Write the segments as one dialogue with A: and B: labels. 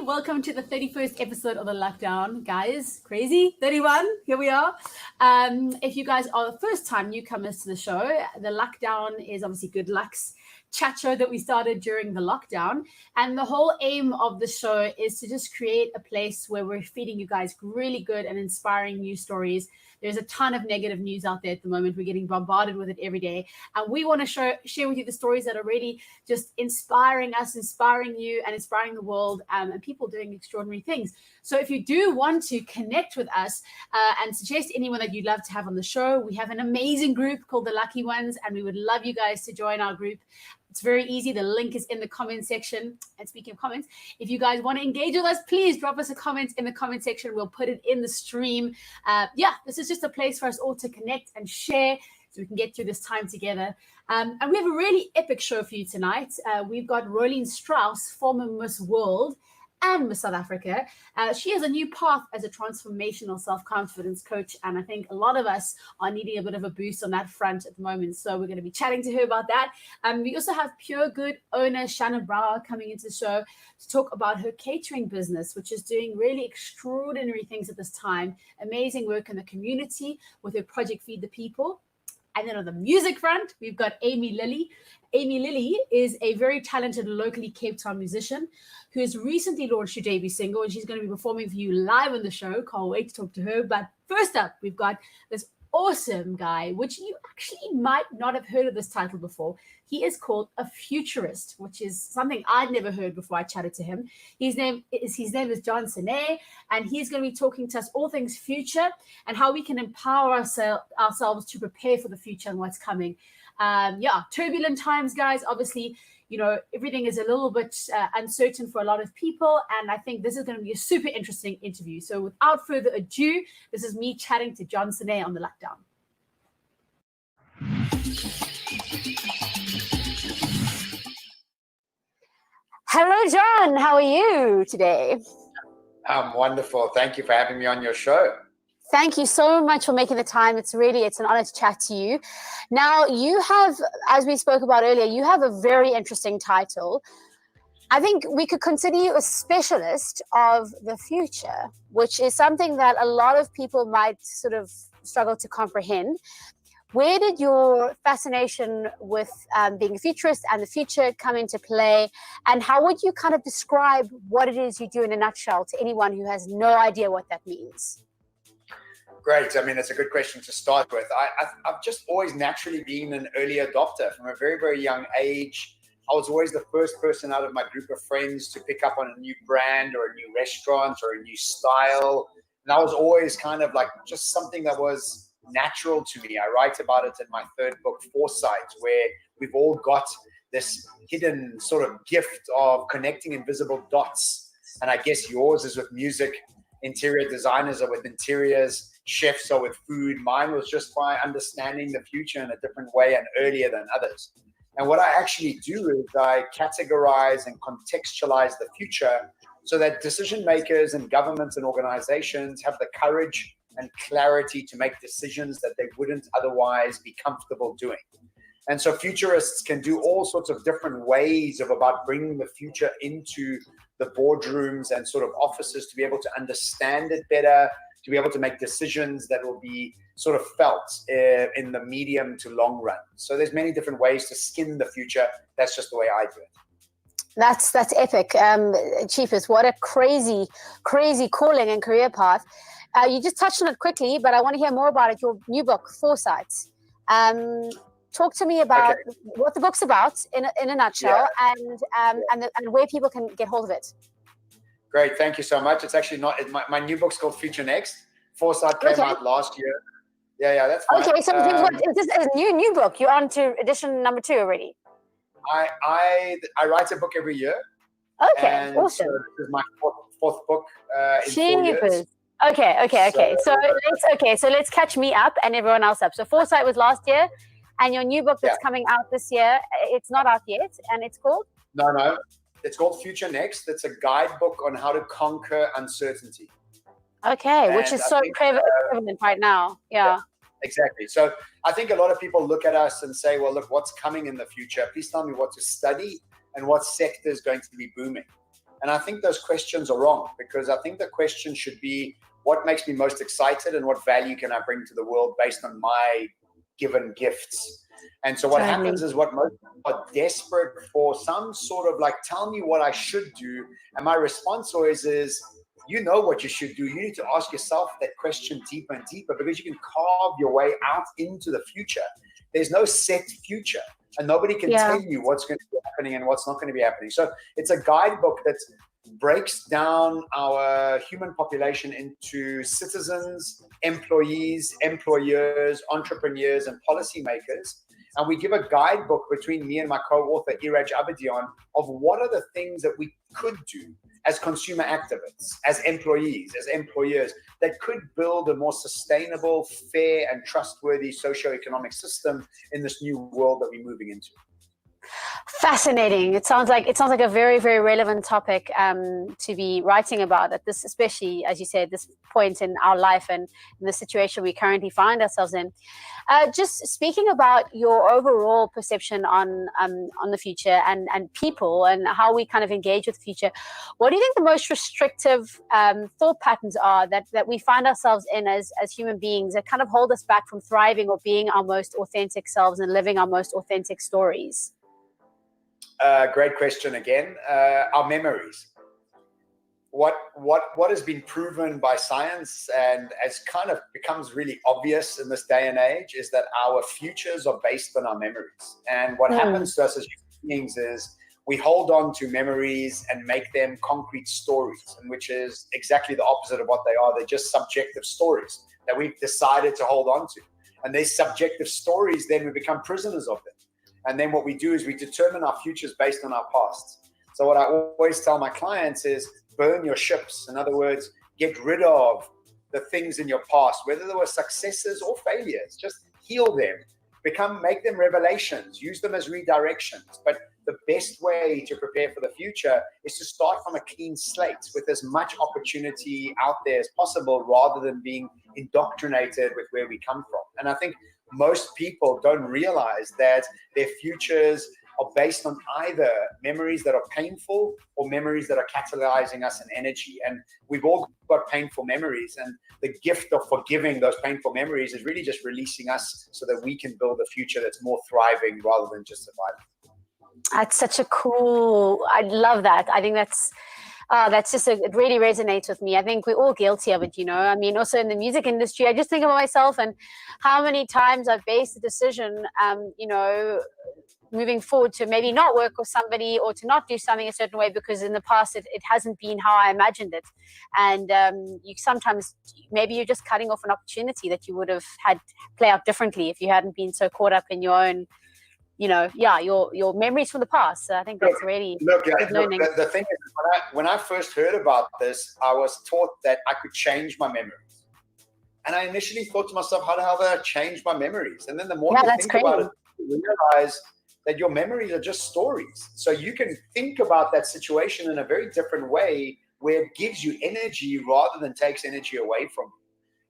A: welcome to the 31st episode of the LuckDown. Guys, crazy, 31, here we are. If you guys are the first time newcomers to the show, the LuckDown is obviously Good Luck's chat show that we started during the lockdown. And the whole aim of the show is to just create a place where we're feeding you guys really good and inspiring news stories. There's a ton of negative news out there at the moment. We're getting bombarded with it every day. And we want to share with you the stories that are really just inspiring us, inspiring you, and inspiring the world, and people doing extraordinary things. So if you do want to connect with us and suggest anyone that you'd love to have on the show, we have an amazing group called The Lucky Ones, and we would love you guys to join our group. It's very easy. The link is in the comment section. And speaking of comments, if you guys want to engage with us, please drop us a comment in the comment section. We'll put it in the stream. This is just a place for us all to connect and share so we can get through this time together. And we have a really epic show for you tonight. We've got ROLENE STRAUSS, former Miss World and Miss South Africa. She has a new path as a transformational self-confidence coach, and I think a lot of us are needing a bit of a boost on that front at the moment, so we're going to be chatting to her about that. We also have PUREGOOD owner SHANNON BRAUER coming into the show to talk about her catering business, which is doing really extraordinary things at this time. Amazing work in the community with her project Feed the People. And then on the music front, we've got Amy Lily. Amy Lily is a very talented locally Cape Town musician who has recently launched her debut single, and she's going to be performing for you live on the show. Can't wait to talk to her. But first up, we've got this awesome guy, which you actually might not have heard of this title before. He is called a futurist, which is something I'd never heard before I chatted to him. His name is SANEI, and he's going to be talking to us all things future and how we can empower ourselves to prepare for the future and what's coming. Turbulent times, guys. Obviously, everything is a little bit uncertain for a lot of people, and I think this is going to be a super interesting interview. So without further ado, this is me chatting to John SANEI on the LuckDown. Hello, John. How are you today?
B: I'm wonderful. Thank you for having me on your show.
A: Thank you so much for making the time. It's an honor to chat to you. Now, you have, as we spoke about earlier, you have a very interesting title. I think we could consider you a specialist of the future, which is something that a lot of people might sort of struggle to comprehend. Where did your fascination with being a futurist and the future come into play? And how would you kind of describe what it is you do in a nutshell to anyone who has no idea what that means?
B: Great. I mean, it's a good question to start with. I've just always naturally been an early adopter from a very, very young age. I was always the first person out of my group of friends to pick up on a new brand or a new restaurant or a new style. And that was always kind of like just something that was natural to me. I write about it in my third book, Foresight, where we've all got this hidden sort of gift of connecting invisible dots. And I guess yours is with music. Interior designers are with interiors. Chefs are with food. Mine was just by understanding the future in a different way and earlier than others. And what I actually do is I categorize and contextualize the future so that decision makers and governments and organizations have the courage and clarity to make decisions that they wouldn't otherwise be comfortable doing. And so futurists can do all sorts of different ways about bringing the future into the boardrooms and sort of offices to be able to understand it better, to be able to make decisions that will be sort of felt in the medium to long run. So there's many different ways to skin the future. That's just the way I do it.
A: That's epic. Chiefess, what a crazy calling and career path. You just touched on it quickly, but I want to hear more about it. Your new book, Foresight. Talk to me about what the book's about in a nutshell, and where people can get hold of it.
B: Great, thank you so much. It's actually not my new book's called Future Next. Foresight came out last year. Yeah, that's fine. Okay, so
A: is this a new book? You're on to edition number 2 already.
B: I write a book every year.
A: Okay,
B: and
A: awesome.
B: So this is my fourth book in 4 years.
A: Okay. So let's catch me up and everyone else up. So Foresight was last year, and your new book that's coming out this year, it's not out yet, and it's called?
B: No. It's called Future Next. It's a guidebook on how to conquer uncertainty.
A: Okay, which is so prevalent right now. Yeah.
B: Exactly. So I think a lot of people look at us and say, well, look, what's coming in the future? Please tell me what to study and what sector is going to be booming. And I think those questions are wrong, because I think the question should be, what makes me most excited and what value can I bring to the world based on my given gifts? And so what happens is, what most people are desperate for, some sort of like, tell me what I should do. And my response always is, you know what you should do. You need to ask yourself that question deeper and deeper, because you can carve your way out into the future. There's no set future, and nobody can tell you what's going to be happening and what's not going to be happening. So it's a guidebook that breaks down our human population into citizens, employees, employers, entrepreneurs, and policymakers. And we give a guidebook between me and my co-author, Iraj Abadian, of what are the things that we could do as consumer activists, as employees, as employers, that could build a more sustainable, fair, and trustworthy socioeconomic system in this new world that we're moving into.
A: Fascinating. It sounds like a very, very relevant topic to be writing about at this, especially as you said, this point in our life and in the situation we currently find ourselves in. Just speaking about your overall perception on the future and people and how we kind of engage with the future, what do you think the most restrictive thought patterns are that we find ourselves in as human beings that kind of hold us back from thriving or being our most authentic selves and living our most authentic stories?
B: Great question again. Our memories. What has been proven by science, and as kind of becomes really obvious in this day and age, is that our futures are based on our memories. And what happens to us as human beings is we hold on to memories and make them concrete stories, and which is exactly the opposite of what they are. They're just subjective stories that we've decided to hold on to. And these subjective stories, then we become prisoners of them. And then what we do is we determine our futures based on our past. So what I always tell my clients is, burn your ships. In other words, get rid of the things in your past, whether they were successes or failures. Just heal them, make them revelations, use them as redirections. But the best way to prepare for the future is to start from a clean slate with as much opportunity out there as possible, rather than being indoctrinated with where we come from. And I think most people don't realize that their futures are based on either memories that are painful or memories that are catalyzing us in energy. And we've all got painful memories, and the gift of forgiving those painful memories is really just releasing us so that we can build a future that's more thriving rather than just surviving.
A: That's such a cool, I love that. I think that's just, it really resonates with me. I think we're all guilty of it, you know. I mean, also in the music industry, I just think of myself and how many times I've based a decision, you know, moving forward to maybe not work with somebody or to not do something a certain way because in the past it hasn't been how I imagined it. And you sometimes, maybe you're just cutting off an opportunity that you would have had play out differently if you hadn't been so caught up in your own, you know, your memories from the past. So I think that's really good learning.
B: The thing is, when I first heard about this, I was taught that I could change my memories. And I initially thought to myself, how the hell did I change my memories? And then the more you think about it, you realize that your memories are just stories. So you can think about that situation in a very different way, where it gives you energy rather than takes energy away from you.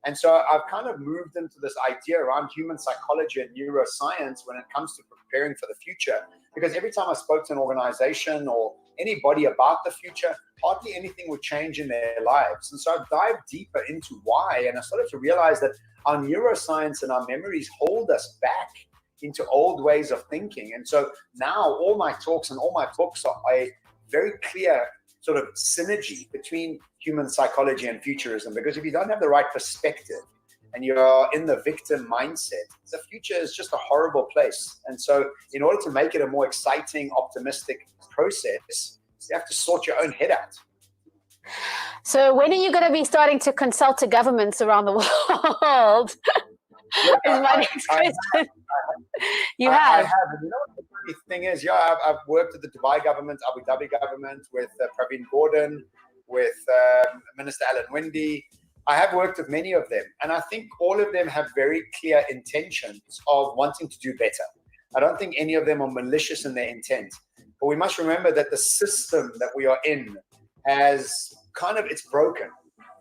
B: And so I've kind of moved into this idea around human psychology and neuroscience when it comes to preparing for the future. Because every time I spoke to an organization or anybody about the future, hardly anything would change in their lives. And so I dived deeper into why, and I started to realize that our neuroscience and our memories hold us back into old ways of thinking. And so now all my talks and all my books are a very clear sort of synergy between human psychology and futurism, because if you don't have the right perspective and you're in the victim mindset, the future is just a horrible place. And so in order to make it a more exciting, optimistic process, you have to sort your own head out.
A: So when are you going to be starting to consult to governments around the world?
B: Look,
A: is my next question.
B: I have. And you know what the funny thing is? Yeah, I've worked with the Dubai government, Abu Dhabi government, with Praveen Gordhan, with Minister Alan Winde. I have worked with many of them. And I think all of them have very clear intentions of wanting to do better. I don't think any of them are malicious in their intent. But we must remember that the system that we are in has it's broken.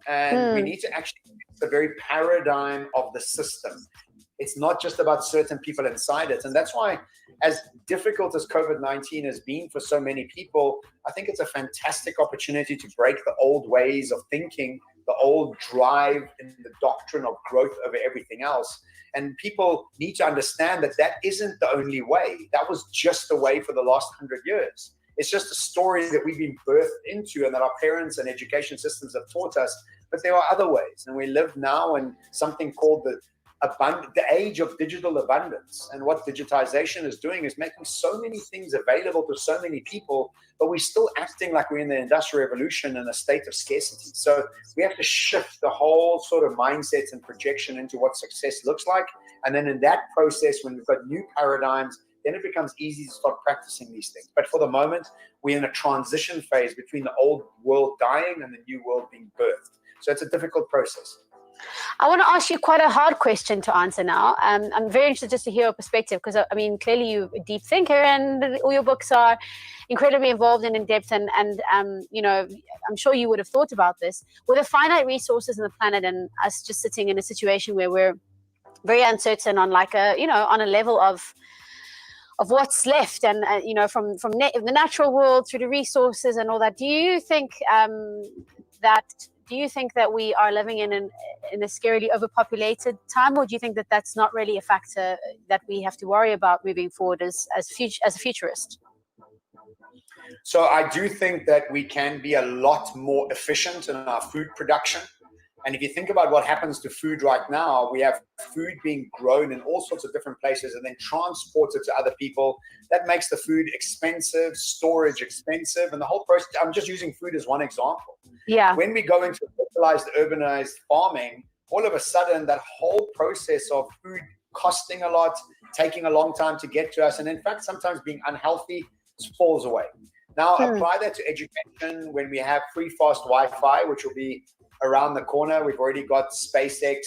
B: And we need to actually fix the very paradigm of the system. It's not just about certain people inside it. And that's why, as difficult as COVID-19 has been for so many people, I think it's a fantastic opportunity to break the old ways of thinking, the old drive in the doctrine of growth over everything else. And people need to understand that that isn't the only way. That was just the way for the last 100 years. It's just a story that we've been birthed into and that our parents and education systems have taught us. But there are other ways. And we live now in something called the age of digital abundance. And what digitization is doing is making so many things available to so many people, but we're still acting like we're in the Industrial Revolution in a state of scarcity. So we have to shift the whole sort of mindset and projection into what success looks like. And then in that process, when we've got new paradigms, then it becomes easy to start practicing these things. But for the moment, we're in a transition phase between the old world dying and the new world being birthed. So it's a difficult process.
A: I want to ask you quite a hard question to answer now. I'm very interested just to hear your perspective, because I mean, clearly you're a deep thinker and all your books are incredibly involved and in depth. And you know, I'm sure you would have thought about this. With the finite resources on the planet and us just sitting in a situation where we're very uncertain on like a, you know, on a level of what's left, and you know, from the natural world through the resources and all that. Do you think that we are living in a scarily overpopulated time, or do you think that that's not really a factor that we have to worry about moving forward as a futurist?
B: So I do think that we can be a lot more efficient in our food production. And if you think about what happens to food right now, we have food being grown in all sorts of different places and then transported to other people. That makes the food expensive, storage expensive, and the whole process. I'm just using food as one example.
A: Yeah.
B: When we go into localized, urbanized farming, all of a sudden that whole process of food costing a lot, taking a long time to get to us, and in fact, sometimes being unhealthy, falls away. Now, apply that to education when we have free, fast Wi-Fi, which will be around the corner. We've already got SpaceX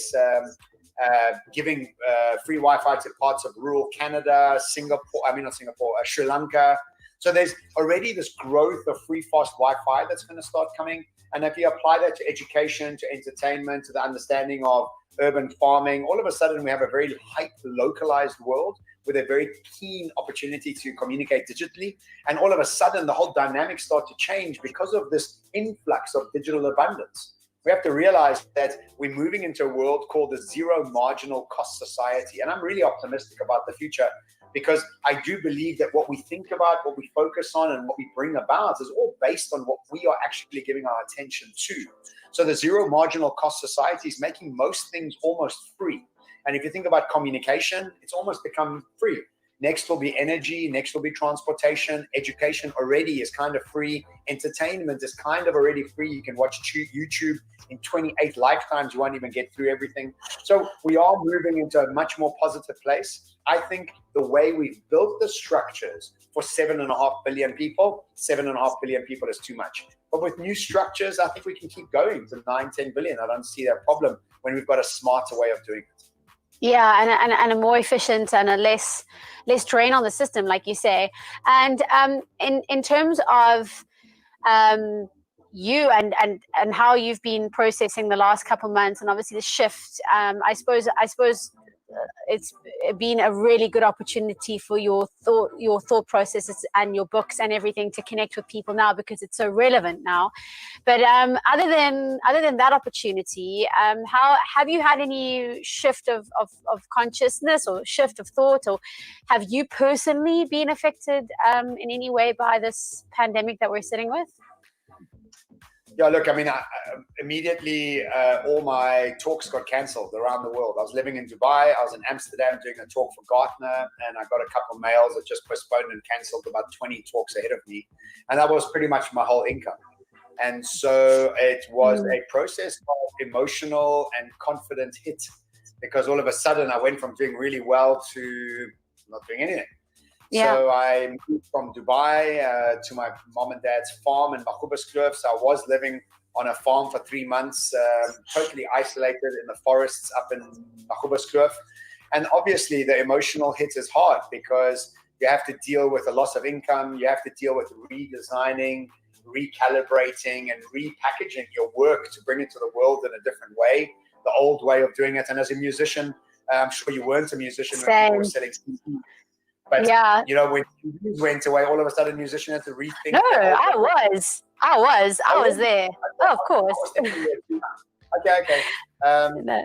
B: giving free Wi-Fi to parts of rural Canada, Sri Lanka. So there's already this growth of free, fast Wi-Fi that's going to start coming. And if you apply that to education, to entertainment, to the understanding of urban farming, all of a sudden we have a very hyper-localized world with a very keen opportunity to communicate digitally. And all of a sudden the whole dynamics start to change because of this influx of digital abundance. We have to realize that we're moving into a world called the zero marginal cost society. And I'm really optimistic about the future, because I do believe that what we think about, what we focus on, and what we bring about is all based on what we are actually giving our attention to. So the zero marginal cost society is making most things almost free. And if you think about communication, it's almost become free. Next will be energy, next will be transportation. Education already is kind of free. Entertainment is kind of already free. You can watch YouTube in 28 lifetimes. You won't even get through everything. So we are moving into a much more positive place. I think the way we've built the structures for 7.5 billion people, 7.5 billion people is too much. But with new structures, I think we can keep going to 9, 10 billion. I don't see that problem when we've got a smarter way of doing it.
A: Yeah, and a more efficient and a less drain on the system, like you say. And in terms of you and how you've been processing the last couple of months, and obviously the shift, I suppose it's been a really good opportunity for your thought processes and your books and everything to connect with people now, because it's so relevant now. But other than that opportunity, how have you had any shift of consciousness or shift of thought, or have you personally been affected in any way by this pandemic that we're sitting with?
B: Yeah, look, I mean, immediately all my talks got cancelled around the world. I was living in Dubai. I was in Amsterdam doing a talk for Gartner, and I got a couple of mails that just postponed and cancelled about 20 talks ahead of me. And that was pretty much my whole income. And so it was a process of emotional and confident hit, because all of a sudden I went from doing really well to not doing anything. Yeah. So I moved from Dubai to my mom and dad's farm in Mahubaskloof. So I was living on a farm for 3 months, totally isolated in the forests up in Mahubaskloof. And obviously the emotional hit is hard, because you have to deal with a loss of income. You have to deal with redesigning, recalibrating, and repackaging your work to bring it to the world in a different way, the old way of doing it. And as a musician, I'm sure you weren't a musician when people were selling CDs. But,
A: yeah,
B: you know, when CDs went away, all of a sudden musicians had to rethink.
A: No, I was there. Oh, of course.
B: Okay.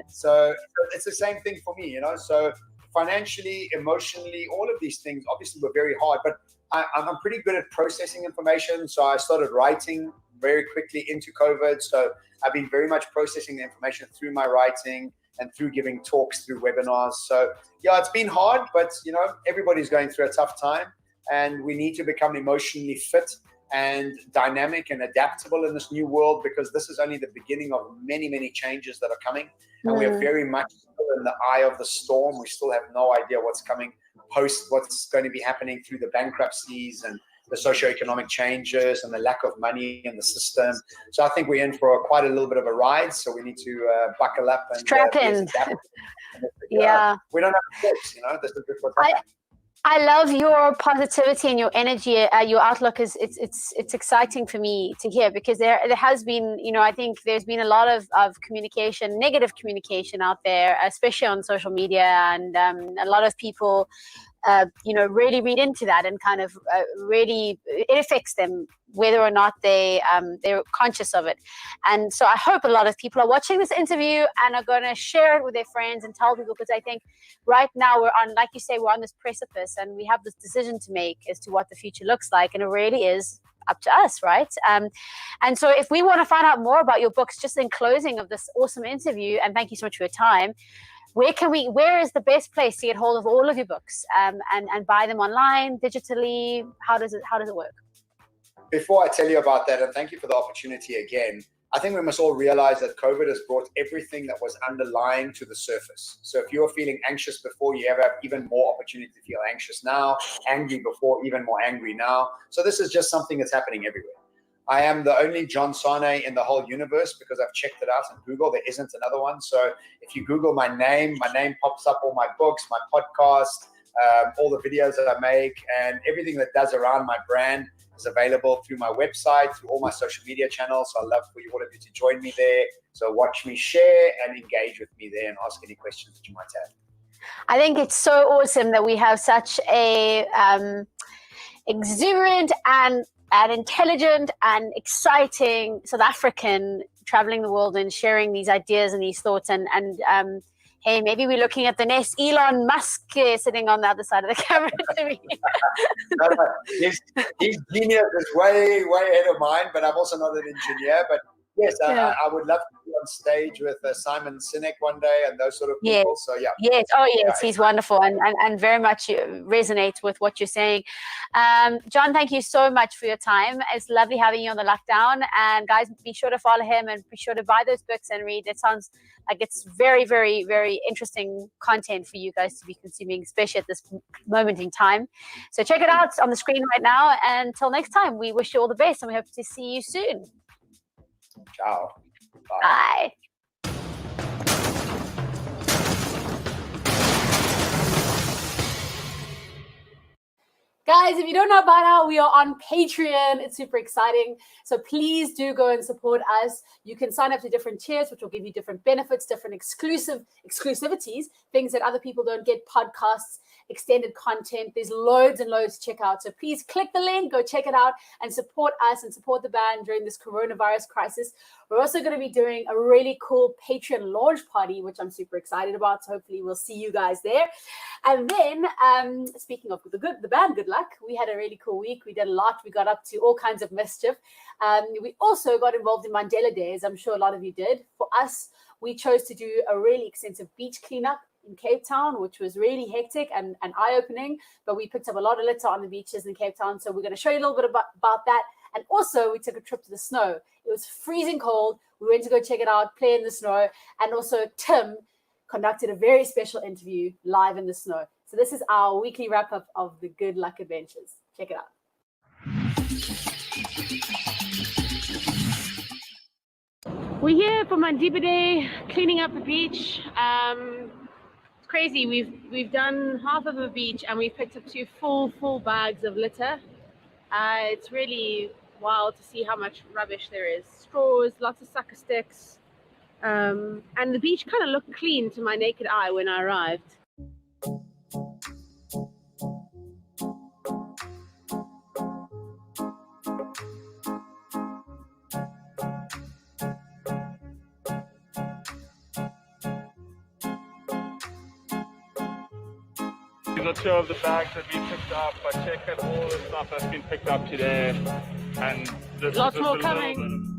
B: So it's the same thing for me, you know. So financially, emotionally, all of these things obviously were very hard, but I'm pretty good at processing information. So I started writing very quickly into COVID. So I've been very much processing the information through my writing and through giving talks, through webinars. So yeah, it's been hard, but you know, everybody's going through a tough time, and we need to become emotionally fit and dynamic and adaptable in this new world, because this is only the beginning of many, many changes that are coming. And we are very much still in the eye of the storm. We still have no idea what's coming post, what's going to be happening through the bankruptcies and the socioeconomic changes and the lack of money in the system. So I think we're in for quite a little bit of a ride. So we need to buckle up and
A: strap in.
B: Yeah. We don't have a choice, you know, this is just what's happening.
A: I love your positivity and your energy. Your outlook is it's exciting for me to hear, because there has been, you know, I think there's been a lot of communication, negative communication out there, especially on social media, and a lot of people you know, really read into that, and kind of really, it affects them whether or not they're conscious of it. And so I hope a lot of people are watching this interview and are going to share it with their friends and tell people, because I think right now we're on, like you say, we're on this precipice, and we have this decision to make as to what the future looks like, and it really is up to us, right? And so if we want to find out more about your books, just in closing of this awesome interview, and thank you so much for your time, where is the best place to get hold of all of your books, and buy them online, digitally? How does it work?
B: Before I tell you about that, and thank you for the opportunity again, I think we must all realize that COVID has brought everything that was underlying to the surface. So if you were feeling anxious before, you have even more opportunity to feel anxious now, angry before, even more angry now. So this is just something that's happening everywhere. I am the only John SANEI in the whole universe, because I've checked it out on Google. There isn't another one. So if you Google my name pops up, all my books, my podcast, all the videos that I make, and everything that does around my brand is available through my website, through all my social media channels. So I'd love for all of you to join me there. So watch me share and engage with me there, and ask any questions that you might have.
A: I think it's so awesome that we have such a exuberant and intelligent and exciting South African traveling the world and sharing these ideas and these thoughts. And hey, maybe we're looking at the next Elon Musk sitting on the other side of the camera to me.
B: His genius is way ahead of mine, but I'm also not an engineer. But yes, yeah. I would love to be on stage with Simon Sinek one day and those sort of people.
A: Yes.
B: So yeah.
A: Yes. Oh yes, he's wonderful and very much resonates with what you're saying. John, thank you so much for your time. It's lovely having you on the LuckDown. And guys, be sure to follow him and be sure to buy those books and read. It sounds like it's very, very, very interesting content for you guys to be consuming, especially at this moment in time. So check it out on the screen right now. And until next time, we wish you all the best, and we hope to see you soon.
B: Ciao.
A: Bye. Guys, if you don't know by now, we are on Patreon. It's super exciting. So please do go and support us. You can sign up to different tiers, which will give you different benefits, different exclusivities, things that other people don't get, podcasts, extended content. There's loads and loads to check out. So please click the link, go check it out, and support us and support the band during this coronavirus crisis. We're also going to be doing a really cool Patreon launch party, which I'm super excited about. So hopefully we'll see you guys there. And then speaking of the band, Good Luck, we had a really cool week. We did a lot. We got up to all kinds of mischief. We also got involved in Mandela Days. I'm sure a lot of you did. For us, we chose to do a really extensive beach cleanup in Cape Town, which was really hectic and eye-opening, but we picked up a lot of litter on the beaches in Cape Town. So we're going to show you a little bit about that. And also we took a trip to the snow. It was freezing cold. We went to go check it out, play in the snow. And also Tim conducted a very special interview live in the snow. So this is our weekly wrap-up of the Good Luck Adventures. Check it out. We're here for Mandiba Day, cleaning up the beach. It's crazy. We've done half of the beach and we've picked up 2 full bags of litter. It's really wild to see how much rubbish there is. Straws, lots of sucker sticks, And the beach kind of looked clean to my naked eye when I arrived.
C: I'm not sure of the bags that we picked up, but check out all the stuff that's been picked up today. And there's
A: Lots
C: just
A: more
C: a little
A: coming.
C: bit of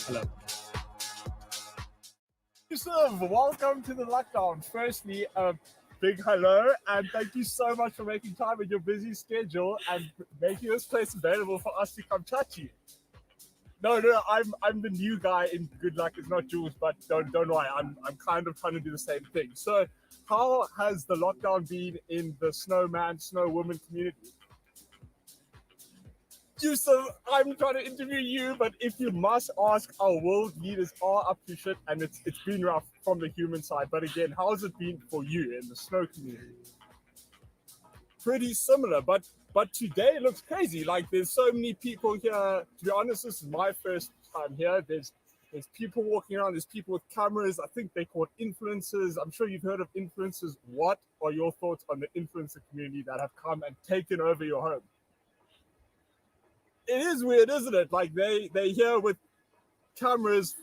D: Hello. Yusuf, welcome to the LuckDown. Firstly, a big hello, and thank you so much for making time in your busy schedule and making this place available for us to come chat to you. No, I'm the new guy in Good Luck. It's not Jules, but don't worry, I'm kind of trying to do the same thing. So, how has the lockdown been in the snowman, snowwoman community? Yusuf, I'm trying to interview you, but if you must ask, our world leaders are up to shit, and it's been rough from the human side. But again, how has it been for you in the snow community? Pretty similar, but today looks crazy. Like, there's so many people here. To be honest, this is my first time here. There's people walking around. There's people with cameras. I think they're called influencers. I'm sure you've heard of influencers. What are your thoughts on the influencer community that have come and taken over your home? It is weird, isn't it? Like, they're here with cameras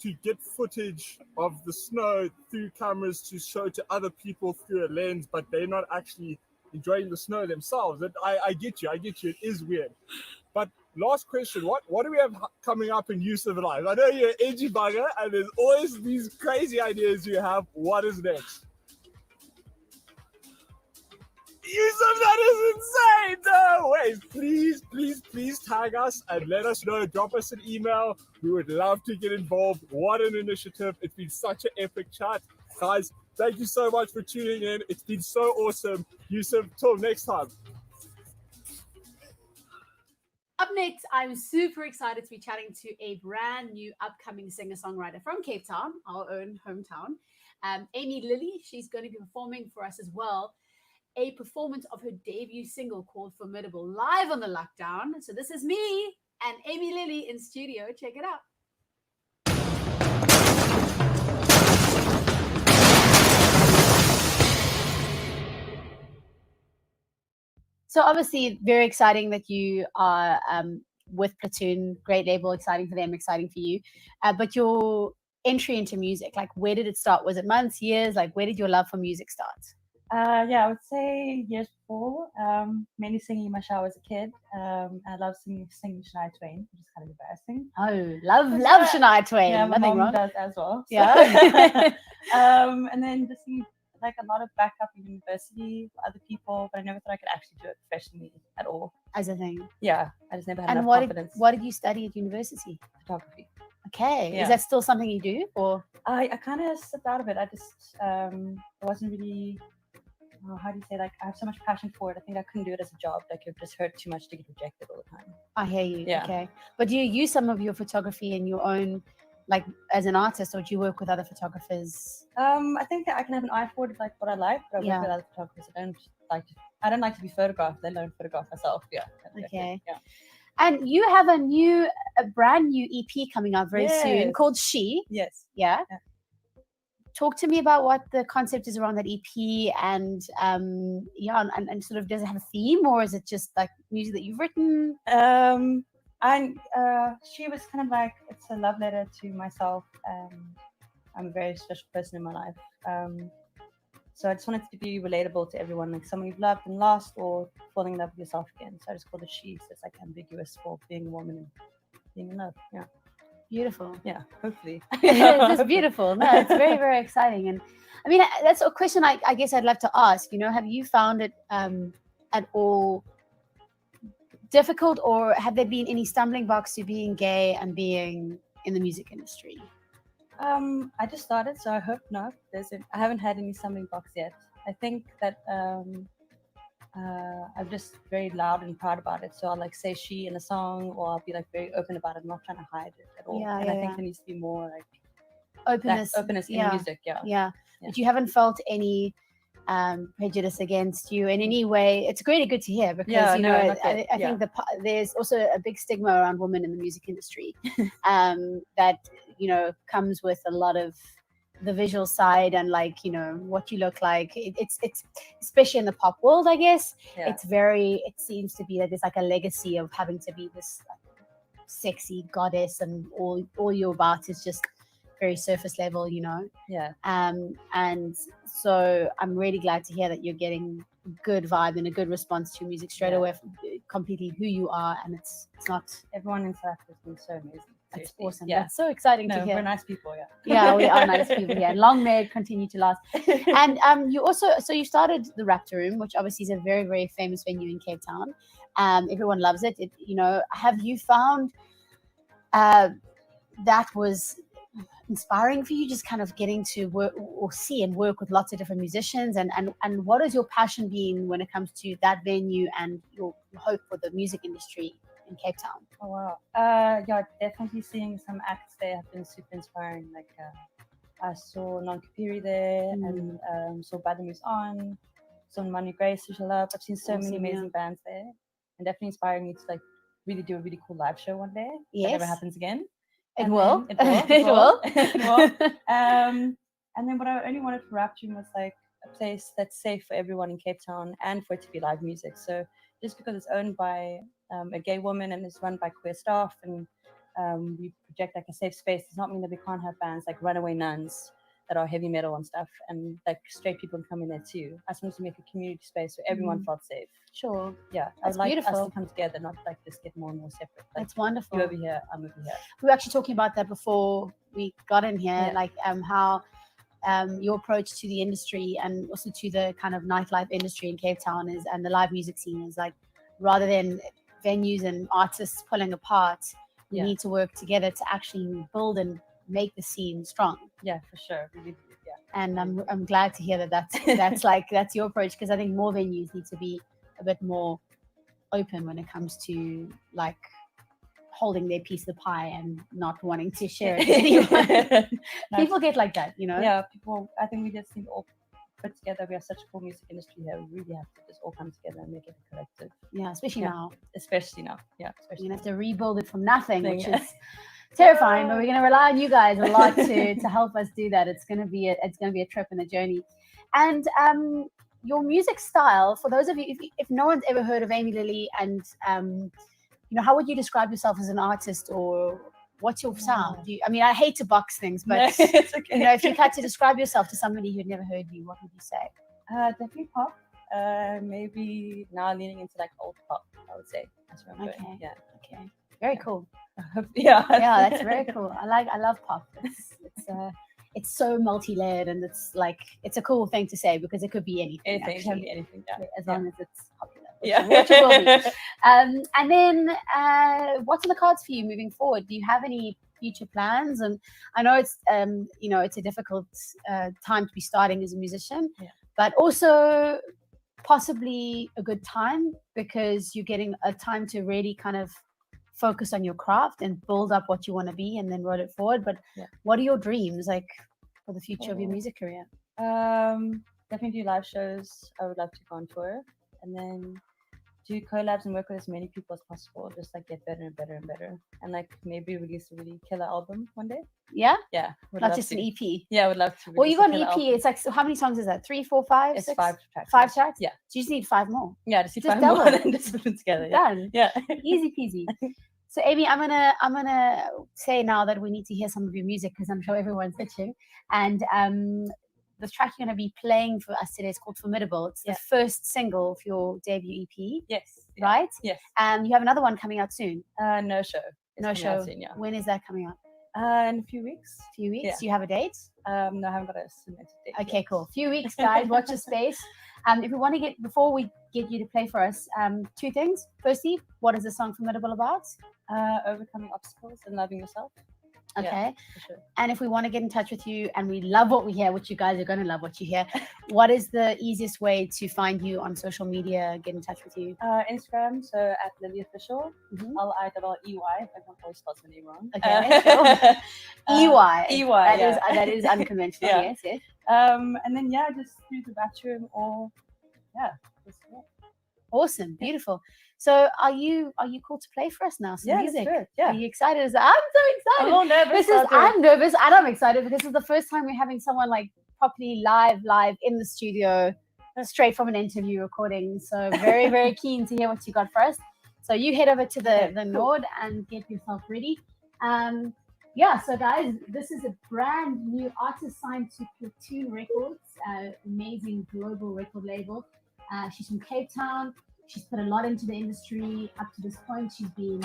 D: to get footage of the snow through cameras to show to other people through a lens, but they're not actually enjoying the snow themselves. And I get you. It is weird. But last question, what do we have coming up in Yusuf Live? I know you're an edgy bugger, and there's always these crazy ideas you have. What is next? Yusuf, that is insane! No way! Please tag us and let us know. Drop us an email. We would love to get involved. What an initiative. It's been such an epic chat. Guys, thank you so much for tuning in. It's been so awesome. Yusuf, till next time.
A: Up next, I'm super excited to be chatting to a brand new upcoming singer-songwriter from Cape Town, our own hometown, Amy Lily. She's going to be performing for us as well, a performance of her debut single called Formidable, live on the LuckDown. So this is me and Amy Lily in studio. Check it out. So obviously very exciting that you are with Platoon, great label, exciting for them, exciting for you. But your entry into music, like, where did it start? Was it months, years? Like, where did your love for music start?
E: Yeah, I would say years before, mainly singing in my shower as a kid. I love singing Shania Twain, which is kind of embarrassing.
A: Oh, love Shania Twain.
E: Yeah, my
A: Nothing
E: mom
A: wrong.
E: does as well. So.
A: Yeah.
E: And then just singing like a lot of backup in university for other people, but I never thought I could actually do it professionally at all.
A: As a thing.
E: Yeah, I just never had enough
A: And
E: confidence.
A: what did you study at university?
E: Photography.
A: Okay.
E: Yeah.
A: Is that still something you do, or?
E: I kind of slipped out of it. I just I wasn't really. How do you say, like, I have so much passion for it. I think I couldn't do it as a job. Like, it just hurt too much to get rejected all the time.
A: I hear you.
E: Yeah.
A: Okay. But do you use some of your photography in your own, like, as an artist, or do you work with other photographers?
E: I think that I can have an eye for it, like what I like, but I work with other photographers. I don't like to be photographed, let alone photograph myself. Yeah.
A: Okay.
E: Yeah.
A: And you have a brand new EP coming out very soon called She.
E: Yes.
A: Yeah. Talk to me about what the concept is around that EP, and and sort of, does it have a theme, or is it just like music that you've written?
E: And She was kind of like, it's a love letter to myself. I'm a very special person in my life. So I just wanted to be relatable to everyone, like someone you've loved and lost, or falling in love with yourself again. So I just called it She. So it's like ambiguous for being a woman and being in love. Yeah.
A: Beautiful.
E: Yeah, hopefully.
A: It's just beautiful. No, it's very, very exciting. And I mean, that's a question I guess I'd love to ask. You know, have you found it at all difficult, or have there been any stumbling blocks to being gay and being in the music industry?
E: I just started, so I hope not. I haven't had any stumbling blocks yet. I think that I'm just very loud and proud about it. So I'll like say she in a song, or I'll be like very open about it. I'm not trying to hide it at all.
A: Yeah,
E: and
A: yeah,
E: I think
A: yeah.
E: there needs to be more like
A: Openness.
E: openness in
A: Yeah.
E: music. Yeah.
A: Yeah.
E: Yeah.
A: But you haven't felt any prejudice against you in any way. It's really good to hear because,
E: Yeah,
A: you
E: no,
A: know,
E: not yet.
A: I think there's also a big stigma around women in the music industry that, you know, comes with a lot of the visual side and like, you know, what you look like. It's especially in the pop world, I guess.
E: Yeah.
A: It seems to be that there's like a legacy of having to be this sexy goddess and all you're about is just very surface level, you know.
E: Yeah.
A: And so I'm really glad to hear that you're getting a good vibe and a good response to your music straight away, completely who you are, and it's not.
E: Everyone in South Africa has been so amazing.
A: That's
E: Seriously.
A: awesome.
E: Yeah.
A: That's so exciting to
E: No,
A: hear.
E: we're nice people. Yeah.
A: Yeah, we are nice people. Yeah, long may it continue to last. And you also, so you started the Raptor Room, which obviously is a very, very famous venue in Cape Town. Everyone loves it. You know, have you found that was inspiring for you, just kind of getting to work or see and work with lots of different musicians, and what has your passion been when it comes to that venue and your hope for the music industry in Cape Town?
E: Oh wow. Yeah, definitely seeing some acts there have been super inspiring. Like I saw Non Kapiri there, and saw Bad Moves On, saw Manu Grace, which I love. I've seen so many amazing bands there, and definitely inspiring me to like really do a really cool live show one day. That never happens again.
A: It
E: And
A: will.
E: then- It will. It will. And then what I only wanted for Rapture was like a place that's safe for everyone in Cape Town and for it to be live music. So just because it's owned by a gay woman and it's run by queer staff, and we project like a safe space, does not mean that we can't have bands like Runaway Nuns that are heavy metal and stuff, and like straight people can come in there too. I just wanted to make a community space where everyone felt safe.
A: Sure.
E: Yeah, I
A: That's
E: would like us
A: beautiful.
E: to come together, not like just get more and more separate. Like,
A: That's wonderful.
E: you over here, I'm over here.
A: We were actually talking about that before we got in here, like how your approach to the industry and also to the kind of nightlife industry in Cape Town is, and the live music scene is like, rather than venues and artists pulling apart, we need to work together to actually build and make the scene strong.
E: Yeah, for sure. Really, yeah.
A: And I'm glad to hear that's your approach, because I think more venues need to be a bit more open when it comes to like holding their piece of the pie and not wanting to share it with anyone. People get like that, you know.
E: Yeah, people. I think we just need to all put together. We have such a cool music industry here. We really have to just all come together and make it a collective.
A: Yeah, especially now.
E: Especially now. Yeah,
A: We're
E: especially.
A: gonna have to rebuild it from nothing, which
E: Yeah.
A: is terrifying. But we're gonna rely on you guys a lot to help us do that. It's gonna be a trip and a journey. And your music style, for those of you, if no one's ever heard of Amy Lily, and you know, how would you describe yourself as an artist, or what's your sound? I mean, I hate to box things, but
E: It's okay.
A: you know, if you had to describe yourself to somebody who'd never heard you, what would you say?
E: Definitely pop. Maybe now leaning into like old pop, I would say. That's where I'm
A: Okay.
E: going. Yeah.
A: Okay. Very cool.
E: Yeah.
A: Yeah, that's very cool. I love pop. It's so multi-layered, and it's a cool thing to say because it could be anything.
E: Anything. It can
A: actually,
E: be anything. Yeah.
A: as long as it's popular.
E: Yeah.
A: Which it will be. And then what's in the cards for you moving forward? Do you have any future plans? And I know it's you know, it's a difficult time to be starting as a musician, but also possibly a good time because you're getting a time to really kind of focus on your craft and build up what you want to be and then roll it forward. But what are your dreams like for the future of your music career?
E: Definitely do live shows. I would love to go on tour, and then do collabs and work with as many people as possible. Just like get better and better and better, and like maybe release a really killer album one day.
A: Yeah,
E: would
A: not
E: love
A: just
E: to.
A: an EP.
E: Yeah, I would love to.
A: Well, you
E: release
A: got
E: a
A: an EP.
E: killer album.
A: It's like, so how many songs is that? 3, 4, 5,
E: It's
A: 6?
E: 5 tracks.
A: 5 tracks.
E: Yeah.
A: So you just need 5 more.
E: Yeah, just
A: Just
E: 5 more
A: double.
E: and just put them together. Yeah.
A: Done.
E: Yeah.
A: Easy peasy. So Amy, I'm gonna say now that we need to hear some of your music because I'm sure everyone's itching. And the track you're gonna be playing for us today is called Formidable. It's the first single of your debut EP.
E: Yes.
A: Right?
E: Yes.
A: You have another one coming out soon.
E: No show. It's
A: No
E: coming out
A: show.
E: soon, yeah.
A: When is that coming out?
E: In a few weeks.
A: Few weeks.
E: Yeah.
A: Do you have a date?
E: No, I haven't got a submitted date.
A: Okay,
E: yet.
A: cool. Few weeks, guys. Watch your space. If we want to get, before we get you to play for us, 2 things. Firstly, what is the song Formidable about?
E: Overcoming obstacles and loving yourself.
A: Okay.
E: Yeah, for sure.
A: And if we want to get in touch with you and we love what we hear, which you guys are going to love what you hear, what is the easiest way to find you on social media, get in touch with you?
E: Instagram, so at Lily Official,
A: Mhm.
E: LIEY. I don't always spell my name wrong.
A: Okay, sure. EY.
E: EY,
A: That is unconventional.
E: Yeah.
A: Yes.
E: And then just through the bathroom or just,
A: Awesome, beautiful. So are you cool to play for us now? Some music.
E: let's do it. Yeah.
A: Are you excited? I'm so excited.
E: I'm a little nervous.
A: I'm nervous and I'm excited because this is the first time we're having someone like properly live in the studio, straight from an interview recording. So very, very keen to hear what you got for us. So you head over to the Nord and get yourself ready. So guys, this is a brand new artist signed to Platoon Records, amazing global record label. She's from Cape Town. She's put a lot into the industry up to this point. She's been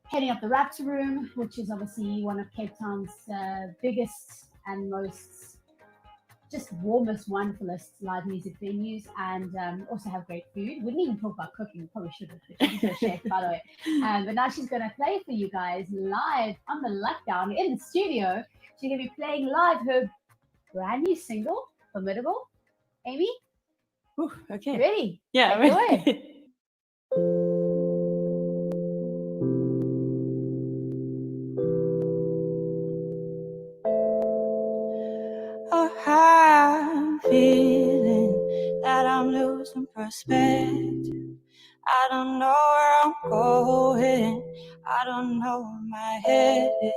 A: heading up the Raptor Room, which is obviously one of Cape Town's biggest and most just warmest, wonderfulest live music venues, and also have great food. We didn't even talk about cooking. Probably should have. She's a chef, by the way. But now she's going to play for you guys live on the LuckDown in the studio. She's going to be playing live her brand new single, Formidable. Amy?
E: Ooh, okay.
A: Ready?
E: Yeah.
A: Take it away.
E: I'm feeling that I'm losing perspective. I don't know where I'm going. I don't know where my head is.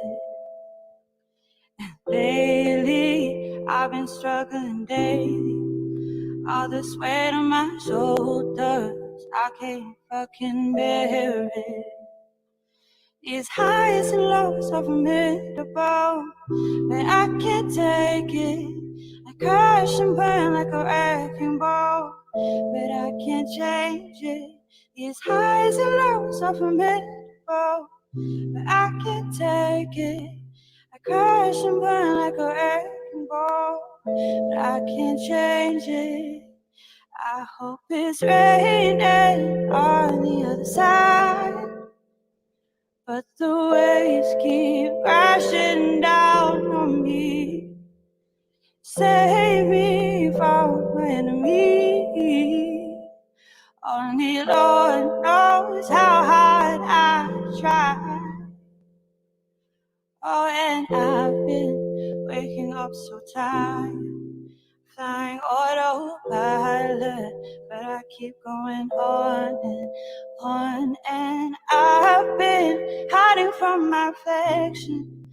E: And lately, I've been struggling daily. All this weight on my shoulders, I can't fucking bear it. These highs and lows are formidable, but I can't take it. I crash and burn like a wrecking ball, but I can't change it. These highs and lows are formidable, but I can't take it. I crash and burn like a wrecking ball, but I can't change it. I hope it's raining on the other side, but the waves keep crashing down on me. Save me from my enemy. Only Lord knows how hard I try. Oh, and I've been waking up so tired, flying autopilot, but I keep going on and on. And I've been hiding from my reflection,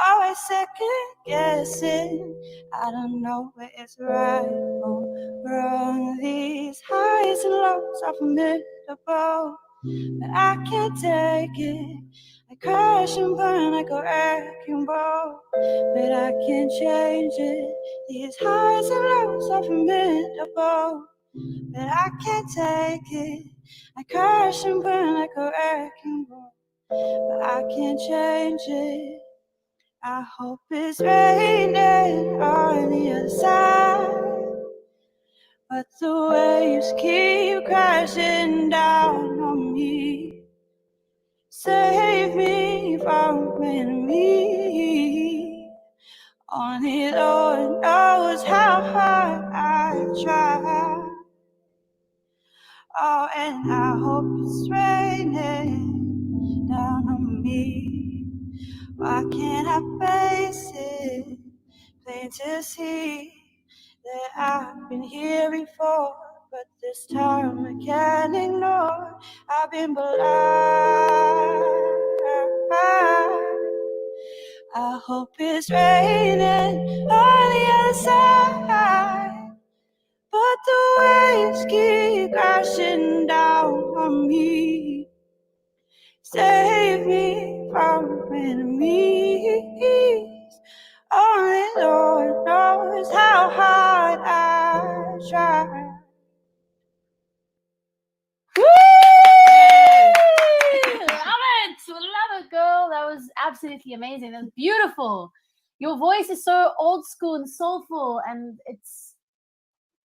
E: always second guessing. I don't know where it's right or wrong. These highs and lows are formidable, but I can't take it. I crash and burn like a wrecking ball, but I can't change it. These highs and lows are formidable, but I can't take it. I crash and burn like a wrecking ball, but I can't change it. I hope it's raining on the other side, but the waves keep crashing down on me. Save me from enemy. Only Lord knows how hard I try. Oh, and I hope it's raining down on me. Why can't I face it? Plain to see that I've been here before, but this time I can't ignore. I've been blind. I hope it's raining on the other side, but the waves keep crashing down on me. Save me from enemies. Only Lord knows how hard I try.
A: Woo! Love it, girl. That was absolutely amazing. That was beautiful. Your voice is so old school and soulful, and it's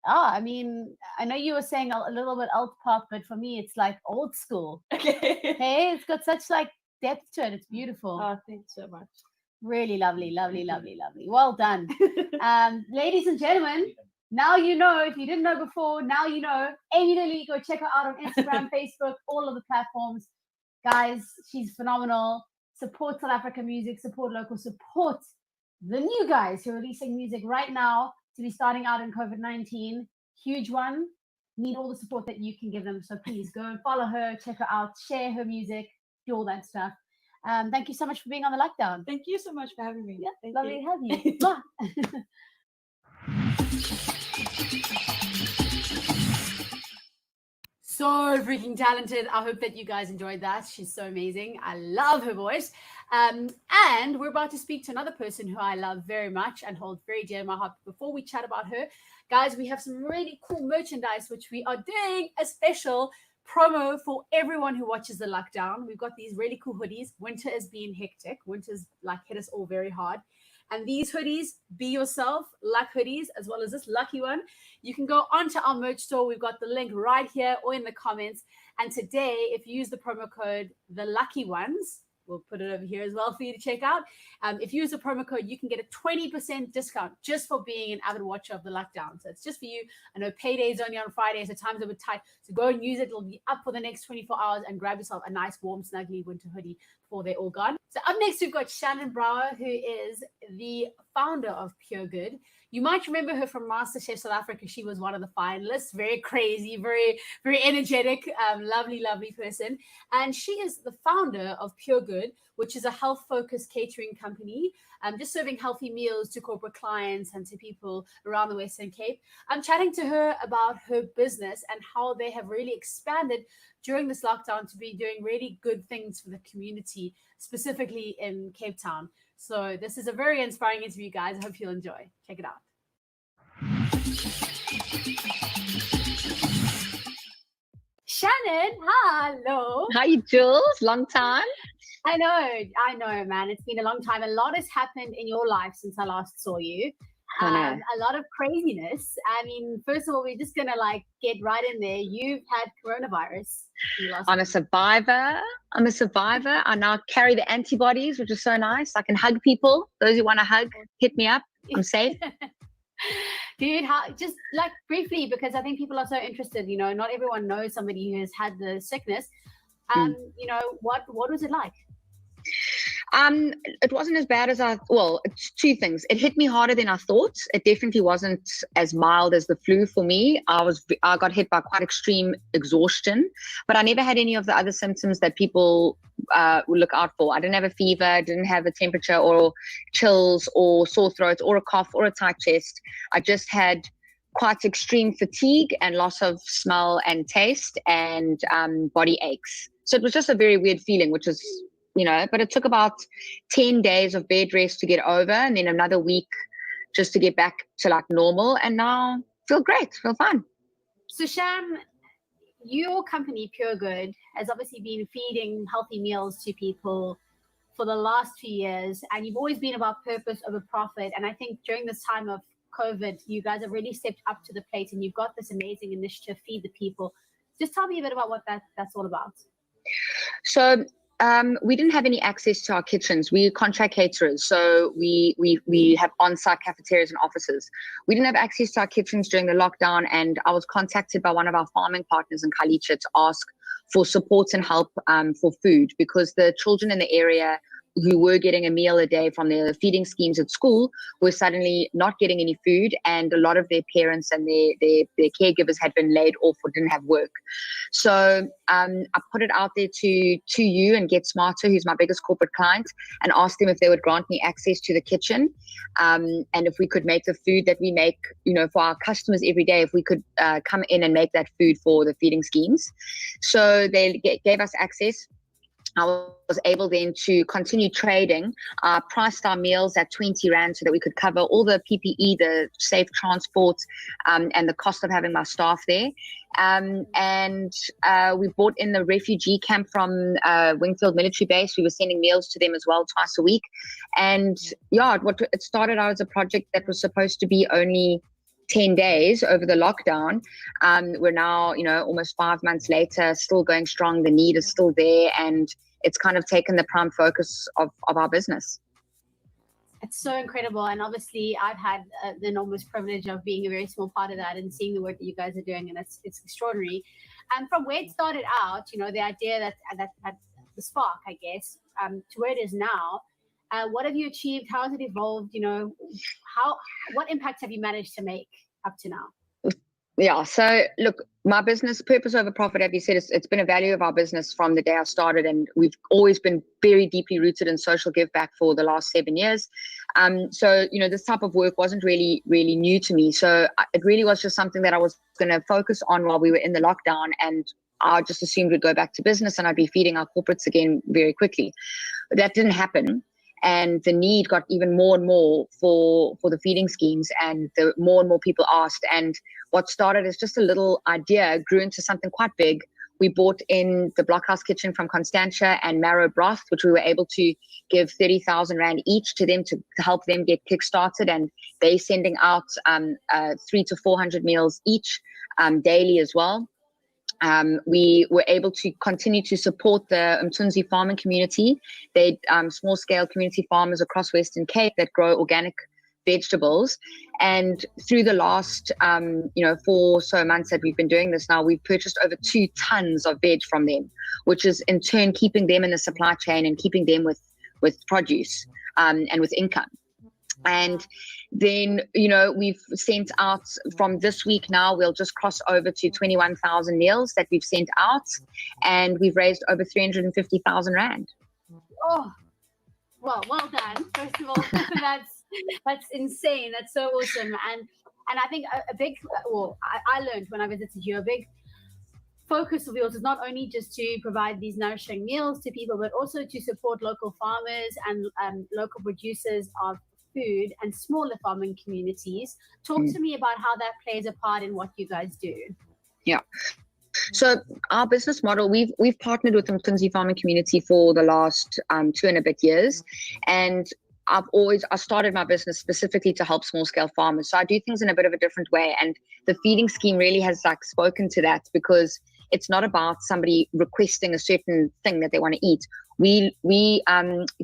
A: I mean, I know you were saying a little bit alt pop, but for me it's like old school.
E: Okay.
A: Hey, it's got such like depth to it. It's beautiful.
E: Oh, thanks so much.
A: Really lovely, lovely, lovely, lovely. Well done. Ladies and gentlemen, now you know. If you didn't know before, now you know. Amy Lily, go check her out on Instagram, Facebook, all of the platforms. Guys, she's phenomenal. Support South African music, support local, support the new guys who are releasing music right now to be starting out in COVID-19. Huge one. Need all the support that you can give them. So please go and follow her, check her out, share her music, do all that stuff. Thank you so much for being on the LuckDown.
E: Thank you so much for having me.
A: Yeah,
E: Thank
A: lovely
E: you.
A: to have you. So freaking talented. I hope that you guys enjoyed that. She's so amazing. I love her voice. And we're about to speak to another person who I love very much and hold very dear in my heart. Before we chat about her, guys, we have some really cool merchandise, which we are doing a special promo for everyone who watches the LuckDown. We've got these really cool hoodies. Winter has been hectic. Winter's like hit us all very hard. And these hoodies, Be Yourself, Luck hoodies, as well as this lucky one. You can go onto our merch store. We've got the link right here or in the comments. And today, if you use the promo code, The Lucky Ones, we'll put it over here as well for you to check out. If you use the promo code, you can get a 20% discount just for being an avid watcher of the LuckDown. So it's just for you. I know payday is only on Friday, so times are a bit tight. So go and use it. It'll be up for the next 24 hours and grab yourself a nice, warm, snuggly winter hoodie before they're all gone. So up next, we've got Shannon BRAUER, who is the founder of PUREGOOD. You might remember her from MasterChef South Africa. She was one of the finalists. Very crazy, very, very energetic, lovely, lovely person. And she is the founder of PUREGOOD, which is a health-focused catering company, just serving healthy meals to corporate clients and to people around the Western Cape. I'm chatting to her about her business and how they have really expanded during this lockdown to be doing really good things for the community, specifically in Cape Town. So this is a very inspiring interview, guys. I hope you'll enjoy. Check it out. Shannon, hello.
F: Hi, Jules. Long time.
A: I know, man. It's been a long time. A lot has happened in your life since I last saw you. A lot of craziness. I mean, first of all, we're just going to get right in there. You've had coronavirus.
F: I'm a survivor. I now carry the antibodies, which is so nice. I can hug people. Those who want to hug, hit me up. I'm safe.
A: Dude, just briefly, because I think people are so interested, not everyone knows somebody who has had the sickness. What was it like?
F: It wasn't as bad as it's two things. It hit me harder than I thought. It definitely wasn't as mild as the flu for me. I got hit by quite extreme exhaustion, but I never had any of the other symptoms that people will look out for. I didn't have a fever, didn't have a temperature or chills or sore throat or a cough or a tight chest. I just had quite extreme fatigue and loss of smell and taste and body aches. So it was just a very weird feeling, which is, but it took about 10 days of bed rest to get over, and then another week just to get back to normal. And now feel great, feel fine.
A: So Shan, your company PUREGOOD has obviously been feeding healthy meals to people for the last few years, and you've always been about purpose over profit. And I think during this time of COVID, you guys have really stepped up to the plate, and you've got this amazing initiative, Feed the People. Just tell me a bit about what that's all about.
F: So we didn't have any access to our kitchens. We contract caterers, so we have on-site cafeterias and offices. We didn't have access to our kitchens during the lockdown, and I was contacted by one of our farming partners in Khalicha to ask for support and help for food, because the children in the area who were getting a meal a day from their feeding schemes at school were suddenly not getting any food, and a lot of their parents and their caregivers had been laid off or didn't have work. So I put it out there to you and Get Smarter, who's my biggest corporate client, and asked them if they would grant me access to the kitchen, and if we could make the food that we make, for our customers every day, if we could come in and make that food for the feeding schemes. So they gave us access. I was able then to continue trading. Priced our meals at 20 Rand so that we could cover all the PPE, the safe transport, and the cost of having my staff there. And we brought in the refugee camp from Wingfield Military Base. We were sending meals to them as well twice a week. And it started out as a project that was supposed to be only 10 days over the lockdown. We're now, almost 5 months later, still going strong. The need is still there. And it's kind of taken the prime focus of our business.
A: It's so incredible. And obviously I've had the enormous privilege of being a very small part of that and seeing the work that you guys are doing, and it's extraordinary. And from where it started out, you know, the idea that the spark, I guess, to where it is now, what have you achieved? How has it evolved? You know, what impact have you managed to make up to now?
F: Yeah, so look, my business, purpose over profit, as you said, it's been a value of our business from the day I started, and we've always been very deeply rooted in social give back for the last 7 years. So, you know, this type of work wasn't really new to me. So it really was just something that I was going to focus on while we were in the lockdown, and I just assumed we'd go back to business and I'd be feeding our corporates again very quickly. But that didn't happen. And the need got even more and more for the feeding schemes, and the more and more people asked. And what started as just a little idea grew into something quite big. We bought in the Blockhouse Kitchen from Constantia and Marrow Broth, which we were able to give 30,000 Rand each to them to help them get kickstarted. And they sending out 300 to 400 meals each daily as well. We were able to continue to support the Umtunzi farming community. They small scale community farmers across Western Cape that grow organic vegetables. And through the last 4 or so months that we've been doing this now, we've purchased over 2 tons of veg from them, which is in turn keeping them in the supply chain and keeping them with produce and with income. And then, you know, we've sent out from this week now, we'll just cross over to 21,000 meals that we've sent out, and we've raised over 350,000 Rand.
A: Oh, well done. First of all, that's insane. That's so awesome. And I think a big, I learned when I visited you, a big focus of yours is not only just to provide these nourishing meals to people, but also to support local farmers and local producers of food and smaller farming communities. Talk to me about how that plays a part in what you guys do.
F: Yeah. So our business model, we've partnered with the Umtunzi farming community for the last 2 and a bit years, and I started my business specifically to help small scale farmers. So I do things in a bit of a different way, and the feeding scheme really has spoken to that, because it's not about somebody requesting a certain thing that they want to eat. We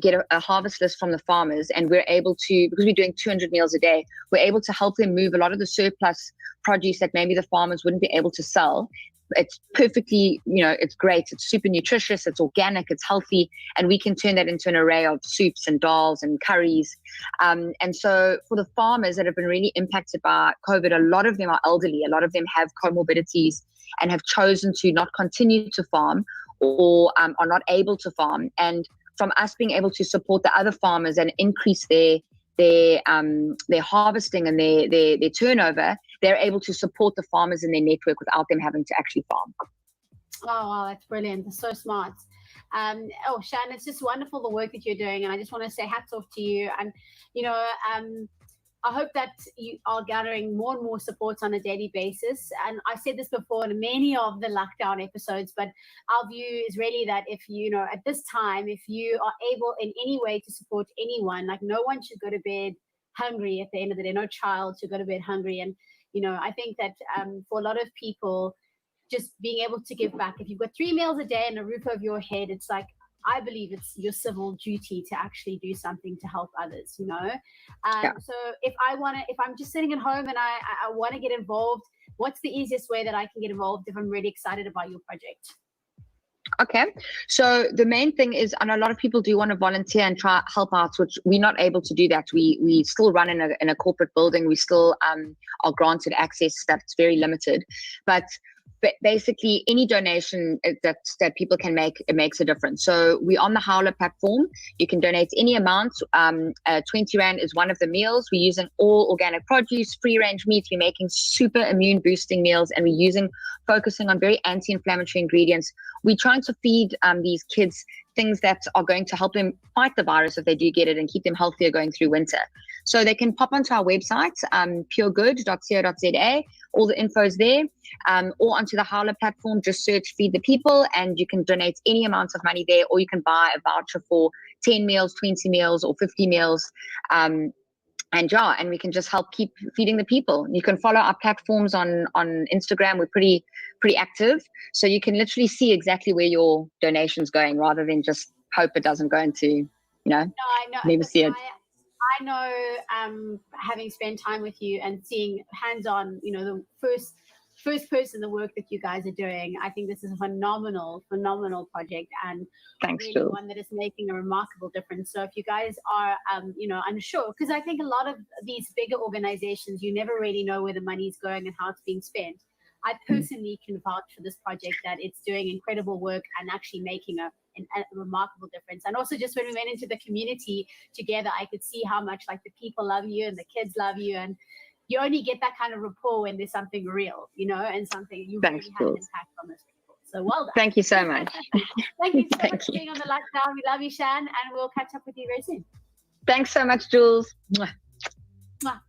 F: get a harvest list from the farmers, and we're able to, because we're doing 200 meals a day, we're able to help them move a lot of the surplus produce that maybe the farmers wouldn't be able to sell. It's perfectly, it's great. It's super nutritious. It's organic. It's healthy. And we can turn that into an array of soups and dals and curries. And so for the farmers that have been really impacted by COVID, a lot of them are elderly. A lot of them have comorbidities and have chosen to not continue to farm, or are not able to farm. And from us being able to support the other farmers and increase their harvesting and their turnover, they're able to support the farmers in their network without them having to actually farm.
A: Oh, wow, that's brilliant. That's so smart. Shannon, it's just wonderful the work that you're doing, and I just want to say hats off to you. And I hope that you are gathering more and more support on a daily basis. And I said this before in many of the lockdown episodes, but our view is really that if at this time, if you are able in any way to support anyone, like no one should go to bed hungry at the end of the day. No child should go to bed hungry. And, I think that for a lot of people, just being able to give back, if you've got 3 meals a day and a roof over your head, it's like, I believe it's your civil duty to actually do something to help others,
F: Yeah.
A: So if I'm just sitting at home and I want to get involved, what's the easiest way that I can get involved if I'm really excited about your project?
F: Okay, so the main thing is, and a lot of people do want to volunteer and try help out, which we're not able to do that. We still run in a corporate building. We still are granted access that's very limited, but basically any donation that people can make, it makes a difference. So we're on the Howler platform. You can donate any amount. 20 Rand is one of the meals. We're using all organic produce, free range meat. We're making super immune boosting meals, and we're focusing on very anti-inflammatory ingredients. We're trying to feed these kids things that are going to help them fight the virus if they do get it, and keep them healthier going through winter. So they can pop onto our website, puregood.co.za. All the info is there, or onto the Howler platform. Just search Feed the People, and you can donate any amount of money there, or you can buy a voucher for 10 meals, 20 meals, or 50 meals. and we can just help keep feeding the people. You can follow our platforms on Instagram. We're pretty active, so you can literally see exactly where your donation's going, rather than just hope it doesn't go into,
A: No, I know.
F: never see it.
A: I know, having spent time with you and seeing hands-on, the first person, the work that you guys are doing, I think this is a phenomenal project, and
F: Thanks,
A: really
F: Jill.
A: one that is making a remarkable difference. So if you guys are, unsure, because I think a lot of these bigger organizations, you never really know where the money's going and how it's being spent. I personally can vouch for this project that it's doing incredible work and actually making a remarkable difference. And also, just when we went into the community together, I could see how much like the people love you and the kids love you, and you only get that kind of rapport when there's something real, and something you really have an impact on those people. So well done.
F: Thank you so much.
A: Thank you so much for being on the LuckDown. We love you, Shan, and we'll catch up with you very soon.
F: Thanks so much, Jules. Mwah.
A: Mwah.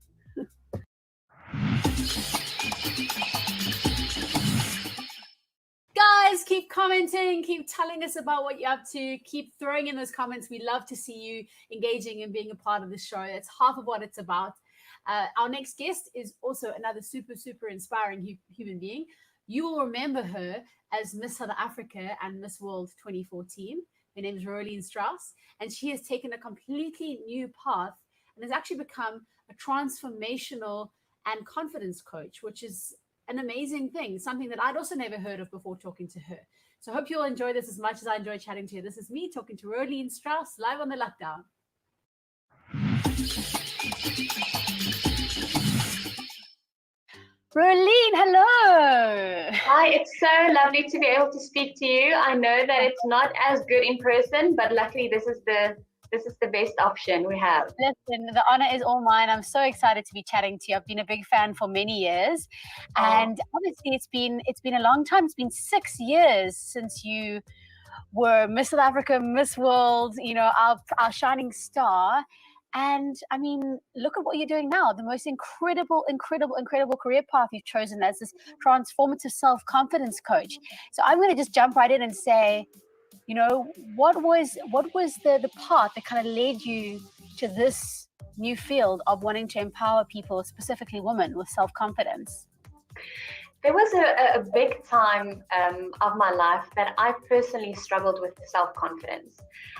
A: Guys, keep commenting, keep telling us about what you're up to, keep throwing in those comments. We love to see you engaging and being a part of the show. That's half of what it's about. Our next guest is also another super inspiring human being. You will remember her as Miss South Africa and Miss World 2014. Her name is ROLENE STRAUSS, and she has taken a completely new path and has actually become a transformational and confidence coach, which is an amazing thing, something that I'd also never heard of before talking to her. So I hope you'll enjoy this as much as I enjoy chatting to you. This is me talking to ROLENE STRAUSS live on the LuckDown. ROLENE, hello.
G: Hi, it's so lovely to be able to speak to you. I know that it's not as good in person, but luckily this is the best option we have.
A: Listen, the honor is all mine. I'm so excited to be chatting to you. I've been a big fan for many years, and obviously it's been a long time. It's been 6 years since you were Miss South Africa, Miss World, our shining star. And I mean, look at what you're doing now. The most incredible career path you've chosen as this transformative self-confidence coach. So I'm going to just jump right in and say, what was the path that kind of led you to this new field of wanting to empower people, specifically women, with self-confidence?
G: There was a big time of my life that I personally struggled with self-confidence.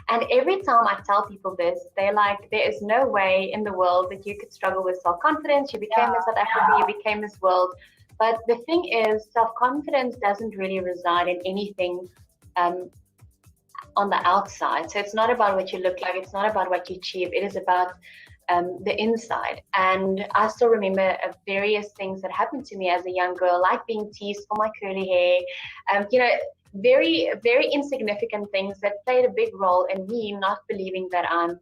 G: And every time I tell people this, they're like, there is no way in the world that you could struggle with self-confidence. You became Miss South Africa, you became Miss World. But the thing is, self-confidence doesn't really reside in anything on the outside. So it's not about what you look like, it's not about what you achieve, it is about the inside. And I still remember various things that happened to me as a young girl, like being teased for my curly hair, very insignificant things that played a big role in me not believing that I'm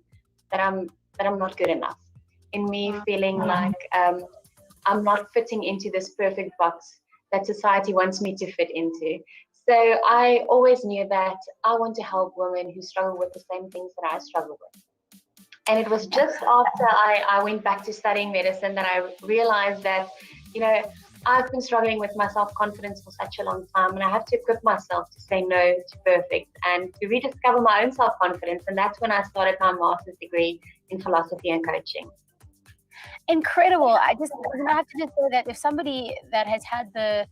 G: not good enough, in me feeling like I'm not fitting into this perfect box that society wants me to fit into. So I always knew that I want to help women who struggle with the same things that I struggle with. And it was just after I went back to studying medicine that I realized that, I've been struggling with my self-confidence for such a long time, and I have to equip myself to say no to perfect and to rediscover my own self-confidence. And that's when I started my master's degree in philosophy and coaching.
A: Incredible. I have to just say that if somebody that has had the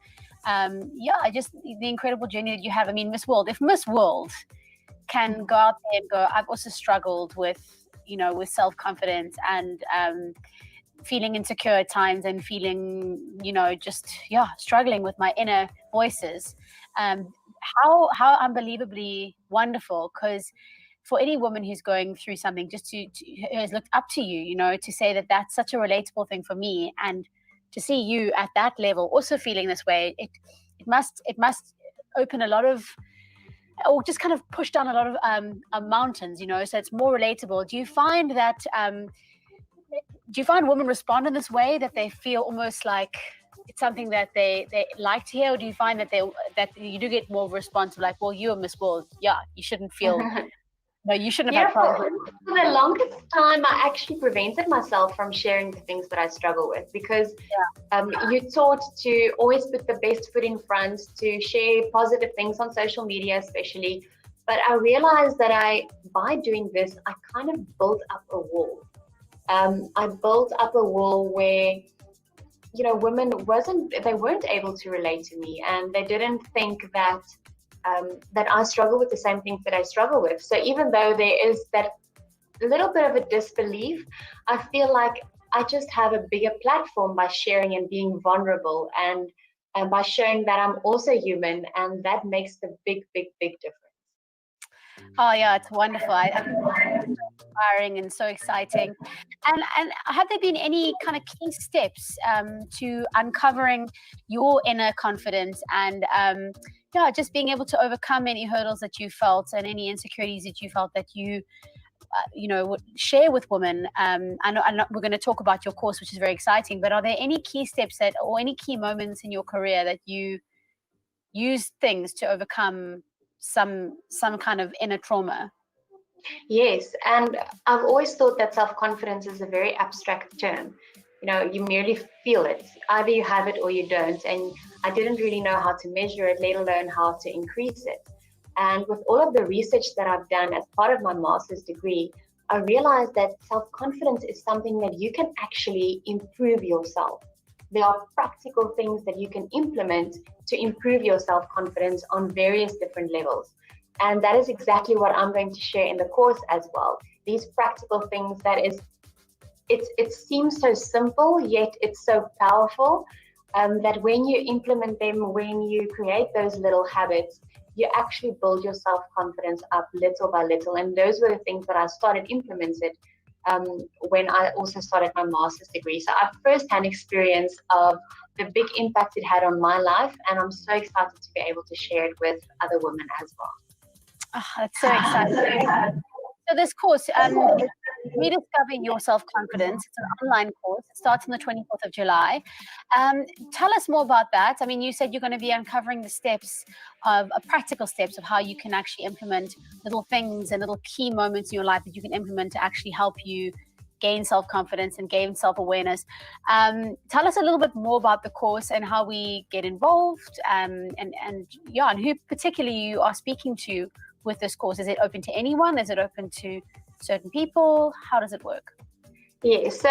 A: incredible journey that you have, I mean, Miss World, if Miss World can go out there and go, I've also struggled with self-confidence and feeling insecure at times and feeling, struggling with my inner voices. How unbelievably wonderful, because for any woman who's going through something, just to has looked up to you, to say that that's such a relatable thing for me, and to see you at that level also feeling this way, it must open a lot of, or just kind of push down a lot of mountains, so it's more relatable. Do you find that women respond in this way, that they feel almost like it's something that they like to hear, or do you find that you do get more of a response like, well, you're Miss World, you shouldn't feel no, you shouldn't have had problems?
G: For the longest time, I actually prevented myself from sharing the things that I struggle with, because you're taught to always put the best foot in front, to share positive things on social media especially. But I realized that by doing this, I kind of built up a wall. I built up a wall where, you know, women weren't able to relate to me, and they didn't think that that I struggle with the same things that I struggle with. So even though there is that little bit of a disbelief, I feel like I just have a bigger platform by sharing and being vulnerable, and by showing that I'm also human, and that makes the big difference.
A: Oh yeah, it's wonderful. I think it's so inspiring and so exciting. And have there been any kind of key steps to uncovering your inner confidence and yeah, just being able to overcome any hurdles that you felt and any insecurities that you felt that you you know, would share with women? I know we're going to talk about your course, which is very exciting, but are there any key steps that, or any key moments in your career that you used things to overcome some kind of inner trauma?
G: Yes, and I've always thought that self-confidence is a very abstract term. You know, you merely feel it. Either you have it or you don't. And I didn't really know how to measure it, let alone how to increase it. And with all of the research that I've done as part of my master's degree, I realized that self-confidence is something that you can actually improve yourself. There are practical things that you can implement to improve your self-confidence on various different levels. And that is exactly what I'm going to share in the course as well. These practical things it seems so simple, yet it's so powerful, that when you implement them, when you create those little habits, you actually build your self-confidence up little by little. And those were the things that I started implementing when I also started my master's degree. So I have first-hand experience of the big impact it had on my life, and I'm so excited to be able to share it with other women as well.
A: Oh, that's so exciting. So this course, Rediscovering Your Self-Confidence, it's an online course. It starts on the 24th of July. Tell us more about that. I mean, you said you're going to be uncovering the steps of practical steps of how you can actually implement little things and little key moments in your life that you can implement to actually help you gain self-confidence and gain self-awareness. Tell us a little bit more about the course and how we get involved, and who particularly you are speaking to with this course. Is it open to anyone? Is it open to certain people? How does it work?
G: Yeah, so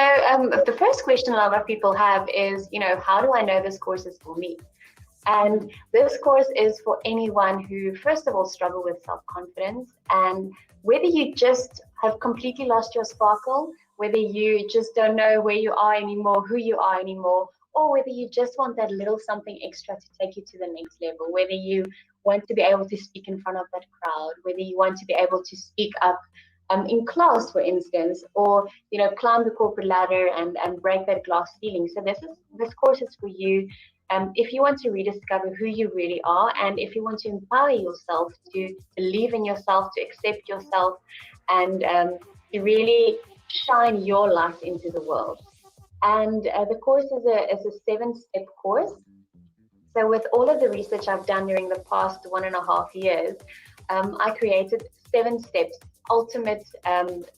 G: the first question a lot of people have is, you know, how do I know this course is for me? And this course is for anyone who, first of all, struggle with self-confidence, and whether you just have completely lost your sparkle, whether you just don't know where you are anymore, who you are anymore, or whether you just want that little something extra to take you to the next level, whether you want to be able to speak in front of that crowd, whether you want to be able to speak up in class, for instance, or, you know, climb the corporate ladder and break that glass ceiling. So this course is for you if you want to rediscover who you really are, and if you want to empower yourself to believe in yourself, to accept yourself, and to really shine your light into the world. And the course is a 7-step course. So with all of the research I've done during the past 1.5 years, I created 7 steps, ultimate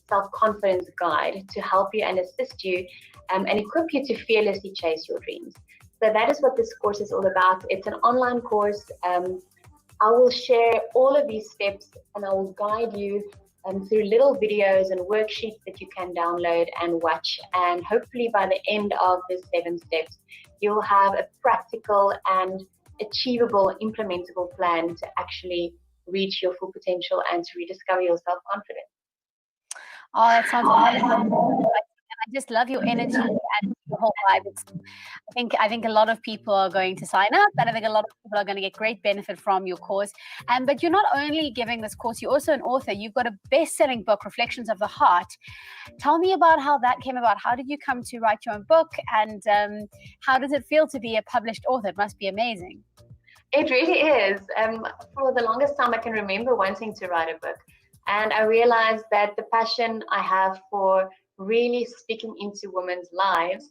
G: self-confidence guide to help you and assist you and equip you to fearlessly chase your dreams. So that is what this course is all about. It's an online course. I will share all of these steps, and I will guide you through little videos and worksheets that you can download and watch. And hopefully by the end of the 7 steps, you'll have a practical and achievable, implementable plan to actually reach your full potential and to rediscover your self-confidence.
A: Oh, that sounds wonderful. I just love your energy and your whole vibe. I think a lot of people are going to sign up, and I think a lot of people are going to get great benefit from your course. But you're not only giving this course, you're also an author. You've got a best-selling book, Reflections of the Heart. Tell me about how that came about. How did you come to write your own book, and how does it feel to be a published author? It must be amazing.
G: It really is. For the longest time, I can remember wanting to write a book. And I realized that the passion I have for really speaking into women's lives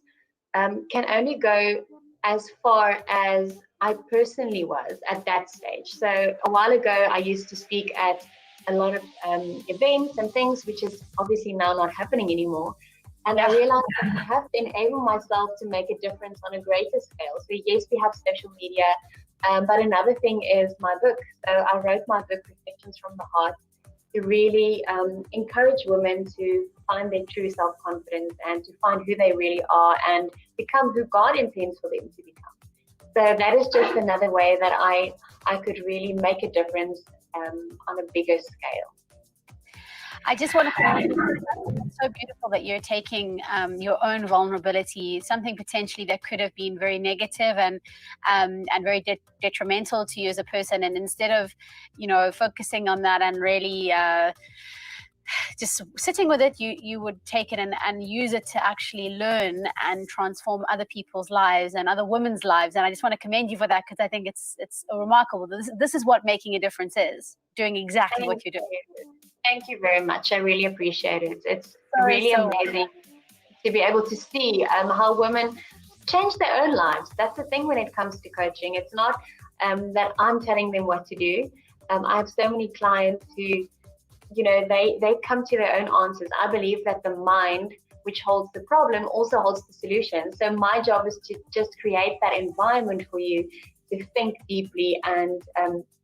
G: can only go as far as I personally was at that stage. So a while ago, I used to speak at a lot of events and things, which is obviously now not happening anymore. And I realized that I have to enable myself to make a difference on a greater scale. So yes, we have social media, but another thing is my book. So I wrote my book, Reflections from the Heart, to really encourage women to find their true self-confidence and to find who they really are and become who God intends for them to become. So that is just another way that I could really make a difference on a bigger scale.
A: I just want to say it's so beautiful that you're taking your own vulnerability, something potentially that could have been very negative and very detrimental to you as a person, and instead of, you know, focusing on that and really just sitting with it, you would take it and use it to actually learn and transform other people's lives and other women's lives. And I just want to commend you for that, because I think it's remarkable. This is what making a difference is, doing exactly what you're doing.
G: Thank you very much. I really appreciate it. It's really amazing to be able to see how women change their own lives. That's the thing when it comes to coaching. It's not that I'm telling them what to do. I have so many clients who, you know, they come to their own answers. I believe that the mind, which holds the problem, also holds the solution. So my job is to just create that environment for you to think deeply and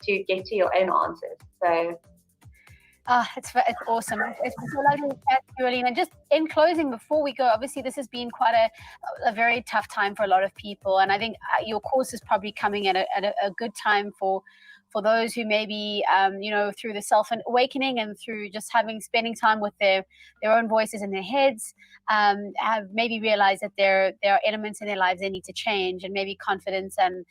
G: to get to your own answers. So.
A: It's awesome. It's so lovely to chat to you, ROLENE. And just in closing, before we go, obviously this has been quite a very tough time for a lot of people, and I think your course is probably coming at a good time for those who maybe you know, through the self-awakening and through just spending time with their own voices in their heads, have maybe realized that there are elements in their lives they need to change, and maybe confidence and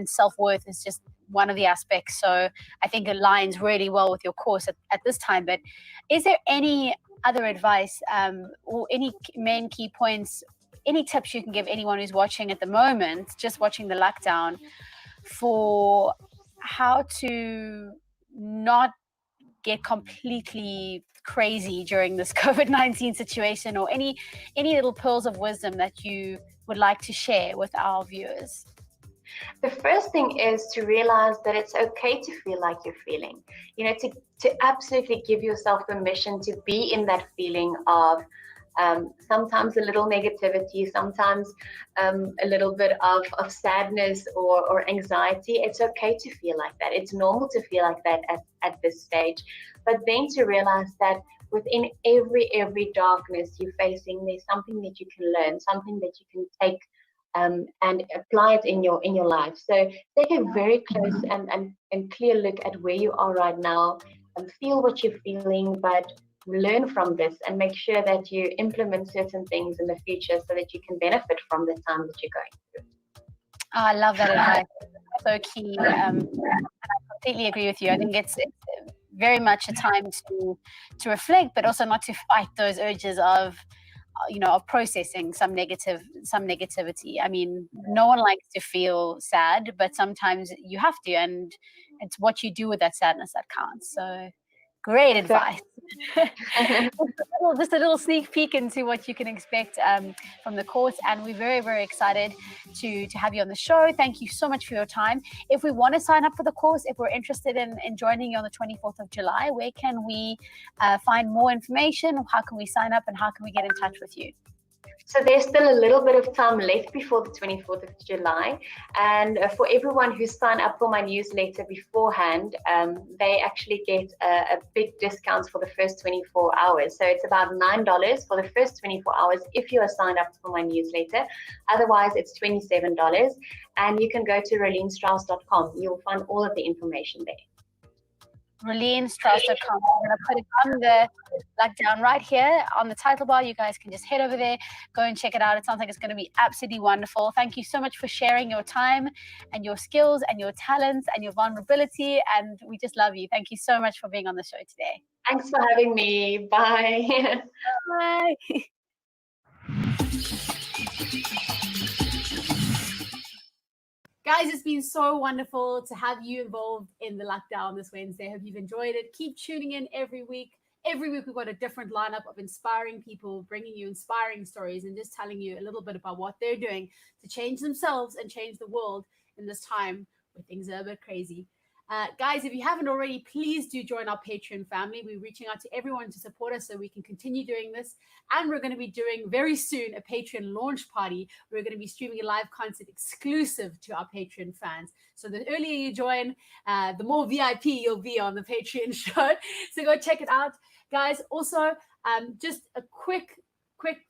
A: self-worth is just one of the aspects. So I think it aligns really well with your course at this time. But is there any other advice or any main key points, any tips you can give anyone who's watching at the moment, just watching the LuckDown, for how to not get completely crazy during this COVID-19 situation, or any little pearls of wisdom that you would like to share with our viewers?
G: The first thing is to realize that it's okay to feel like you're feeling, you know, to absolutely give yourself permission to be in that feeling of sometimes a little negativity, sometimes a little bit of sadness or anxiety. It's okay to feel like that. It's normal to feel like that at this stage. But then to realize that within every darkness you're facing, there's something that you can learn, something that you can take and apply it in your life. So take a very close and clear look at where you are right now, and feel what you're feeling, but learn from this and make sure that you implement certain things in the future so that you can benefit from the time that you're going through.
A: Oh, I love that advice. So key. I completely agree with you. I think it's very much a time to reflect, but also not to fight those urges of, you know, of processing some negativity. I mean, no one likes to feel sad, but sometimes you have to, and it's what you do with that sadness that counts. So great advice. Just a little sneak peek into what you can expect from the course, and we're very, very excited to have you on the show. Thank you so much for your time. If we want to sign up for the course, if we're interested in joining you on the 24th of July, where can we find more information? How can we sign up, and how can we get in touch with you?
G: So there's still a little bit of time left before the 24th of July. And for everyone who signed up for my newsletter beforehand, they actually get a big discount for the first 24 hours. So it's about $9 for the first 24 hours if you are signed up for my newsletter. Otherwise, it's $27. And you can go to rolenestrauss.com. You'll find all of the information there.
A: RoleneStrauss.com. I'm going to put it on the LuckDown right here on the title bar. You guys can just head over there, go and check it out. It sounds like it's going to be absolutely wonderful. Thank you so much for sharing your time and your skills and your talents and your vulnerability. And we just love you. Thank you so much for being on the show today.
G: Thanks for having me. Bye.
A: Bye. Guys, it's been so wonderful to have you involved in the LuckDown this Wednesday. I hope you've enjoyed it. Keep tuning in every week. Every week we've got a different lineup of inspiring people, bringing you inspiring stories and just telling you a little bit about what they're doing to change themselves and change the world in this time where things are a bit crazy. Guys, if you haven't already, please do join our Patreon family. We're reaching out to everyone to support us so we can continue doing this. And we're going to be doing very soon a Patreon launch party. We're going to be streaming a live concert exclusive to our Patreon fans. So the earlier you join, the more VIP you'll be on the Patreon show. So go check it out. Guys, also, just a quick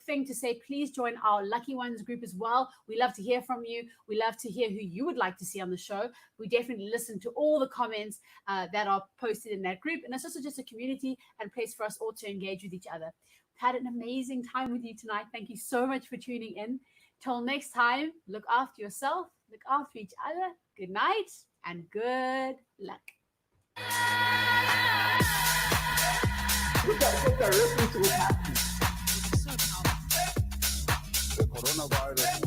A: thing to say, please join our Lucky Ones group as well. We love to hear from you. We love to hear who you would like to see on the show. We definitely listen to all the comments that are posted in that group. And it's also just a community and place for us all to engage with each other. We've had an amazing time with you tonight. Thank you so much for tuning in. Till next time, look after yourself, look after each other. Good night and good luck.
D: Look directly to what's happening.
H: The coronavirus